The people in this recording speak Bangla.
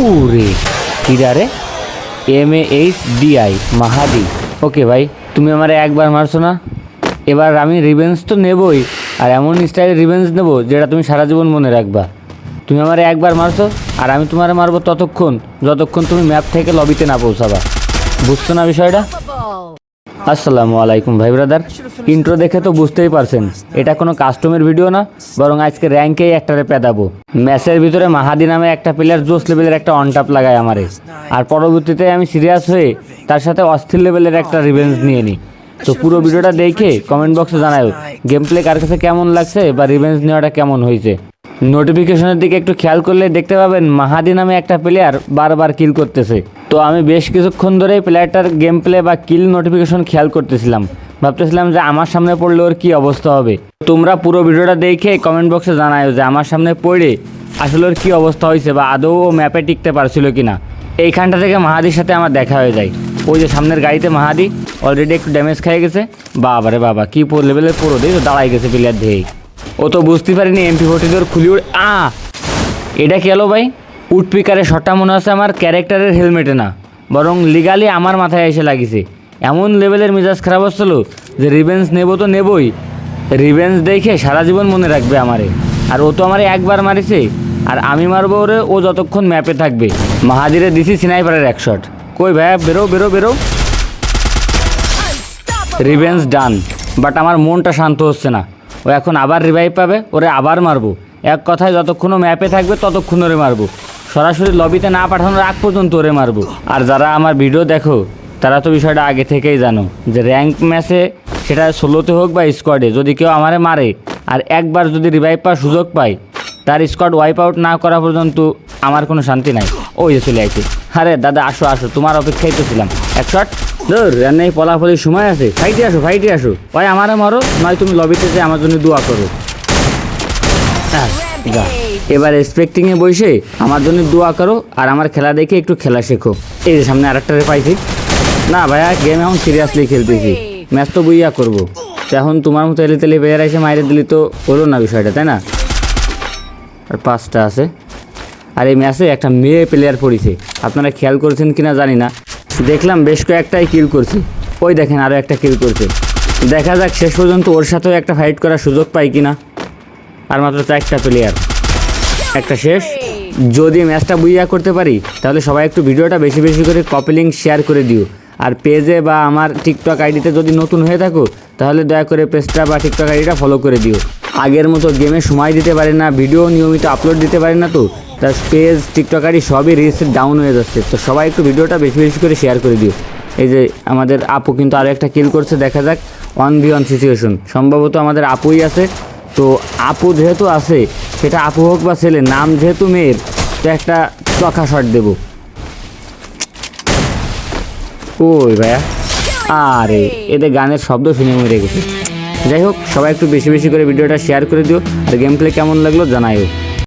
ওরে কিরা রে, MAHDI মাহাদি। ওকে ভাই, তুমি আমারে একবার মারছো না, এবার আমি রিভেঞ্জ তো নেবই, আর এমন স্টাইলের রিভেঞ্জ নেবো যেটা তুমি সারা জীবন মনে রাখবা। তুমি আমারে একবার মারছো আর আমি তোমারে মারবো ততক্ষণ যতক্ষণ তুমি ম্যাপ থেকে লবিতে না পৌঁছাবা। বুঝছো না বিষয়টা? আসসালামু আলাইকুম ভাই ব্রাদার। ইন্ট্রো দেখে তো বুঝতেই পারছেন এটা কোনো কাস্টমের ভিডিও না, বরং আজকে র্যাঙ্কেই একটারে পেদাবো। ম্যাচের ভিতরে মাহাদি নামে একটা প্লেয়ার জোস লেভেলের একটা অনটাপ লাগায় আমারে, আর পরবর্তীতে আমি সিরিয়াস হয়ে তার সাথে অস্থির লেভেলের একটা রিভেঞ্জ নিয়ে নিই। তো পুরো ভিডিওটা দেখে কমেন্ট বক্সে জানাও গেম প্লে কার কাছে কেমন লাগছে বা রিভেঞ্জ নেওয়াটা কেমন হয়েছে। নোটিফিকেশনের দিকে একটু খেয়াল করলে দেখতে পাবেন মাহাদি নামে একটা প্লেয়ার বারবার কিল করতেছে। তো আমি বেশ কিছুক্ষণ ধরেই প্লেয়ারটার গেম প্লে বা কিল নোটিফিকেশন খেয়াল করতেছিলাম, ভাবতেছিলাম যে আমার সামনে পড়লে ওর কী অবস্থা হবে। তোমরা পুরো ভিডিওটা দেখে কমেন্ট বক্সে জানাও যে আমার সামনে পড়ে আসলে ওর কী অবস্থা হয়েছে বা আদৌ ও ম্যাপে টিকতে পারছিল কি না। এইখানটা থেকে মাহাদির সাথে আমার দেখা হয়ে যায়। ওই যে সামনের গাড়িতে মাহাদি অলরেডি একটু ড্যামেজ খেয়ে গেছে। বাবা রে বাবা, কী লেভেলের পুরো দিয়ে তো দাঁড়াই গেছে প্লেয়ার ধেয়ে। ও তো বুঝতে পারিনি MP40 খুলি উড়ে এটা কি হলো ভাই? উডপিকারে শটটা মনে হচ্ছে আমার ক্যারেক্টারের হেলমেটে না, বরং লিগালি আমার মাথায় এসে লাগিছে। এমন লেভেলের মেজাজ খারাপ হচ্ছিল যে রিভেঞ্জ নেবো তো নেবই, রিভেঞ্জ দেখে সারা জীবন মনে রাখবে আমারে। আর ও তো আমারে একবার মারিছে, আর আমি মারবো ওরে ও যতক্ষণ ম্যাপে থাকবে। মাহাদিরে দিছি স্নাইপারের এক শট। কই ভাইয়া, বেরো বেরো বেরো। রিভেঞ্জ ডান, বাট আমার মনটা শান্ত হচ্ছে না। ও এখন আবার রিভাইভ পাবে, ওরে আবার মারবো। এক কথায় যতক্ষণ ও ম্যাপে থাকবে ততক্ষণ ওরে মারবো, সরাসরি লবিতে না পাঠানোর আগ পর্যন্ত ওরে মারবো। আর যারা আমার ভিডিও দেখো তারা তো বিষয়টা আগে থেকেই জানো যে র্যাঙ্ক ম্যাচে, সেটা সোলোতে হোক বা স্কোয়াডে, যদি কেউ আমারে মারে আর একবার যদি রিভাইভ পাওয়ার সুযোগ পায়, তার স্কোয়াড ওয়াইপ আউট না করা পর্যন্ত আমার কোনো শান্তি নাই। ওই যে চলে আইছে। আরে দাদা আসো আসো, তোমার অপেক্ষাই তো ছিলাম। এক শট ধর, রান্নাই পলাফলির সময় আছে, ফাইটে আসো ফাইটে আসো। ওই আমারে মারো, নয় তুমি লবিতে যে আমার জন্য দোয়া করো। যা, এবার এক্সপেক্টিংয়ে বসে আমার জন্য দোয়া করো আর আমার খেলা দেখে একটু খেলা শেখো। এই যে সামনে আরেকটারে পাইছি। না ভাইয়া, গেম এখন সিরিয়াসলি খেলতেছি, ম্যাচ তো বুইয়া করবো। তো এখন তোমার মতো এলে তেলে বেয়ার এসে মাইরে দিলি তো হলো না বিষয়টা, তাই না? আর 5টা আছে। আর এই ম্যাচে একটা মেয়ে প্লেয়ার পড়েছে, আপনারা খেয়াল করেছেন কিনা জানি না। দেখলাম বেশ কয়েকটাই কিল করছে। ওই দেখেন আরও একটা কিল করছে। দেখা যাক শেষ পর্যন্ত ওর সাথেও একটা ফাইট করার সুযোগ পাই কিনা। আর মাত্র 4টা প্লেয়ার, একটা শেষ। যদি ম্যাচটা বুইয়া করতে পারি তাহলে সবাই একটু ভিডিওটা বেশি বেশি করে কপি লিঙ্ক শেয়ার করে দিও। আর পেজে বা আমার টিকটক আইডিতে যদি নতুন হয়ে থাকো তাহলে দয়া করে পেজটা বা টিকটক আইডিটা ফলো করে দিও। আগের মতো গেমে সময় দিতে পারি না, ভিডিও নিয়মিত আপলোড দিতে পারি না, তো তার পেজ টিকটক আইডি সবই রিচ ডাউন হয়ে যাচ্ছে। তো সবাই একটু ভিডিওটা বেশি বেশি করে শেয়ার করে দিও। এই যে আমাদের আপু কিন্তু আরও একটা কিল করছে, দেখা যাক 1v1 সিচুয়েশন। সম্ভবত আমাদের আপুই আছে। তো আপু যেহেতু আছে, সেটা আপু হোক বা ছেলে, নাম যেহেতু মেয়ের, তো একটা চখা শট দেবো। ওই ভাইয়া, আরে এদের গানের শব্দ শুনে মরে গেছে। যাই হোক, সবাই একটু বেশি বেশি করে ভিডিওটা শেয়ার করে দিও, আর গেম প্লে কেমন লাগলো জানাইও।